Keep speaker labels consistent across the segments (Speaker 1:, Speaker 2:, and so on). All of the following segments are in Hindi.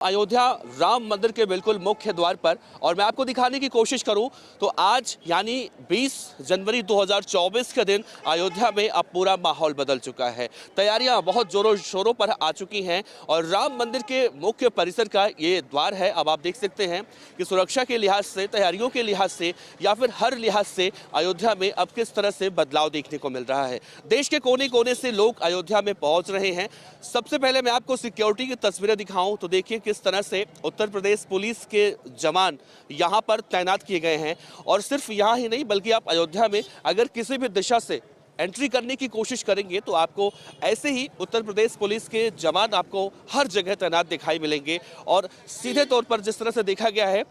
Speaker 1: अयोध्या राम मंदिर के बिल्कुल मुख्य द्वार पर और मैं आपको दिखाने की कोशिश करूं तो आज यानी 20 जनवरी 2024 के दिन अयोध्या में अब पूरा माहौल बदल चुका है। तैयारियां बहुत जोरों शोरों पर आ चुकी हैं और राम मंदिर के मुख्य परिसर का ये द्वार है। अब आप देख सकते हैं कि सुरक्षा के लिहाज से, तैयारियों के लिहाज से या फिर हर लिहाज से अयोध्या में अब किस तरह से बदलाव देखने को मिल रहा है। देश के कोने कोने से लोग अयोध्या में पहुंच रहे हैं। सबसे पहले मैं आपको सिक्योरिटी की तस्वीरें दिखाऊं तो देखिए किस तरह से उत्तर प्रदेश पुलिस के जवान यहां पर तैनात किए गए हैं। और सिर्फ यहां ही नहीं बल्कि आप अयोध्या में अगर किसी भी दिशा से एंट्री करने की कोशिश करेंगे तो आपको ऐसे ही उत्तर प्रदेश पुलिस के जवान आपको हर जगह तैनात दिखाई मिलेंगे। और सीधे तौर पर जिस तरह से देखा गया है,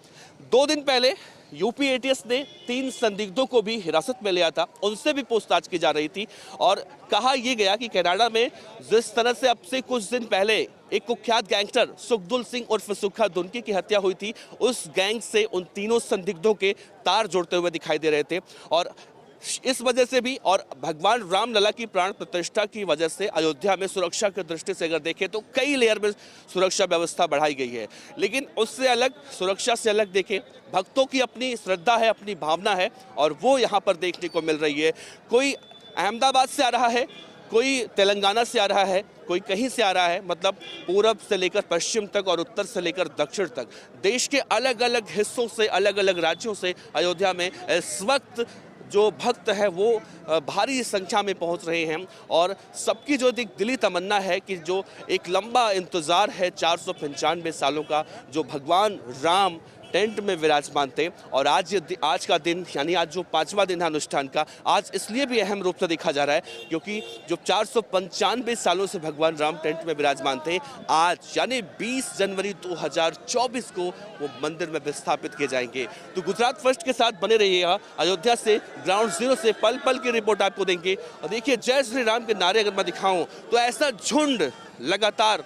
Speaker 1: 2 दिन पहले यूपी एटीएस ने 3 संदिग्धों को भी हिरासत में लिया था, उनसे भी पूछताछ की जा रही थी। और कहा यह गया कि कनाडा में जिस तरह से अब से कुछ दिन पहले एक कुख्यात गैंगस्टर सुखदुल सिंह उर्फ सुक्खा दुनकी की हत्या हुई थी, उस गैंग से उन तीनों संदिग्धों के तार जुड़ते हुए दिखाई दे रहे थे। और इस वजह से भी और भगवान रामलला की प्राण प्रतिष्ठा की वजह से अयोध्या में सुरक्षा की दृष्टि से अगर देखें तो कई लेयर में सुरक्षा व्यवस्था बढ़ाई गई है। लेकिन उससे अलग, सुरक्षा से अलग देखें, भक्तों की अपनी श्रद्धा है, अपनी भावना है और वो यहाँ पर देखने को मिल रही है। कोई अहमदाबाद से आ रहा है, कोई तेलंगाना से आ रहा है, कोई कहीं से आ रहा है। मतलब पूरब से लेकर पश्चिम तक और उत्तर से लेकर दक्षिण तक देश के अलग अलग हिस्सों से, अलग अलग राज्यों से अयोध्या में इस वक्त जो भक्त है वो भारी संख्या में पहुंच रहे हैं। और सबकी जो दिली तमन्ना है कि जो एक लंबा इंतज़ार है 495 सालों का, जो भगवान राम टेंट में विराजमान थे। और आज का दिन यानी आज जो 5वां दिन है अनुष्ठान का, आज इसलिए भी अहम रूप से देखा जा रहा है क्योंकि जो 495 सालों से भगवान राम टेंट में विराजमान थे, आज यानी 20 जनवरी 2024 को वो मंदिर में विस्थापित किए जाएंगे। तो गुजरात फर्स्ट के साथ बने रहिएगा। अयोध्या से ग्राउंड जीरो से पल पल की रिपोर्ट आपको देंगे। और देखिए, जय श्री राम के नारे अगर मैं दिखाऊं तो ऐसा झुंड लगातार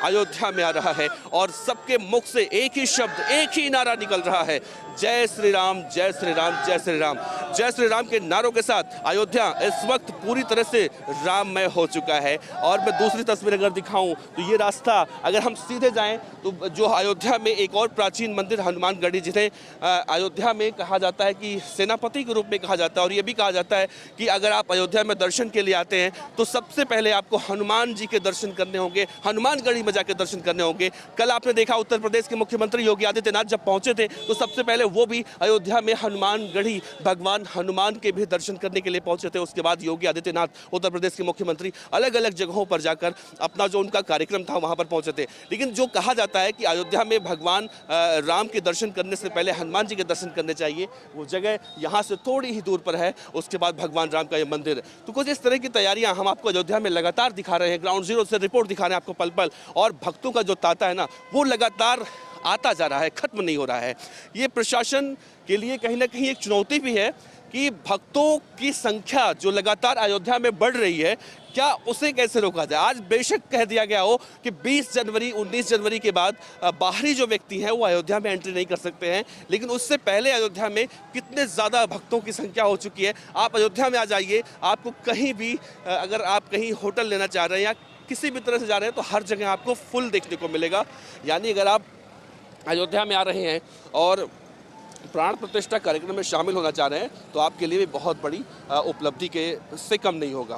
Speaker 1: अयोध्या में आ रहा है और सबके मुख से एक ही शब्द, एक ही नारा निकल रहा है, जय श्री राम, जय श्री राम, जय श्री राम। जय श्री राम के नारों के साथ अयोध्या इस वक्त पूरी तरह से राममय हो चुका है। और मैं दूसरी तस्वीर अगर दिखाऊं तो ये रास्ता अगर हम सीधे जाएं तो जो अयोध्या में एक और प्राचीन मंदिर हनुमानगढ़ी, जिन्हें अयोध्या में कहा जाता है कि सेनापति के रूप में कहा जाता है। और ये भी कहा जाता है कि अगर आप अयोध्या में दर्शन के लिए आते हैं तो सबसे पहले आपको हनुमान जी के दर्शन करने होंगे, हनुमानगढ़ी में जाकर दर्शन करने होंगे। कल आपने देखा उत्तर प्रदेश के मुख्यमंत्री योगी आदित्यनाथ जब पहुंचे थे तो सबसे पहले वो भी अयोध्या में हनुमानगढ़ी भगवान हनुमान के भी दर्शन करने के लिए पहुंचे थे। उसके बाद योगी आदित्यनाथ उत्तर प्रदेश के मुख्यमंत्री अलग अलग जगहों पर जाकर अपना जो उनका कार्यक्रम था वहां पर पहुंचे थे। लेकिन जो कहा जाता है कि अयोध्या में भगवान राम के दर्शन करने से पहले हनुमान जी के दर्शन करने चाहिए, वो जगह यहाँ से थोड़ी ही दूर पर है। उसके बाद भगवान राम का ये मंदिर। तो कुछ इस तरह की तैयारियां हम आपको अयोध्या में लगातार दिखा रहे हैं। ग्राउंड जीरो से रिपोर्ट दिखा रहे हैं आपको पल पल। और भक्तों का जो तांता है ना, वो लगातार आता जा रहा है, खत्म नहीं हो रहा है। ये प्रशासन के लिए कहीं ना कहीं एक चुनौती भी है कि भक्तों की संख्या जो लगातार अयोध्या में बढ़ रही है, क्या उसे कैसे रोका जाए। आज बेशक कह दिया गया हो कि 20 जनवरी 19 जनवरी के बाद बाहरी जो व्यक्ति हैं वो अयोध्या में एंट्री नहीं कर सकते हैं, लेकिन उससे पहले अयोध्या में कितने ज़्यादा भक्तों की संख्या हो चुकी है। आप अयोध्या में आ जाइए, आपको कहीं भी अगर आप कहीं होटल लेना चाह रहे हैं या किसी भी तरह से जा रहे हैं तो हर जगह आपको फुल देखने को मिलेगा। यानी अगर आप अयोध्या में आ रहे हैं और प्राण प्रतिष्ठा कार्यक्रम में शामिल होना चाह रहे हैं तो आपके लिए भी बहुत बड़ी उपलब्धि के से कम नहीं होगा।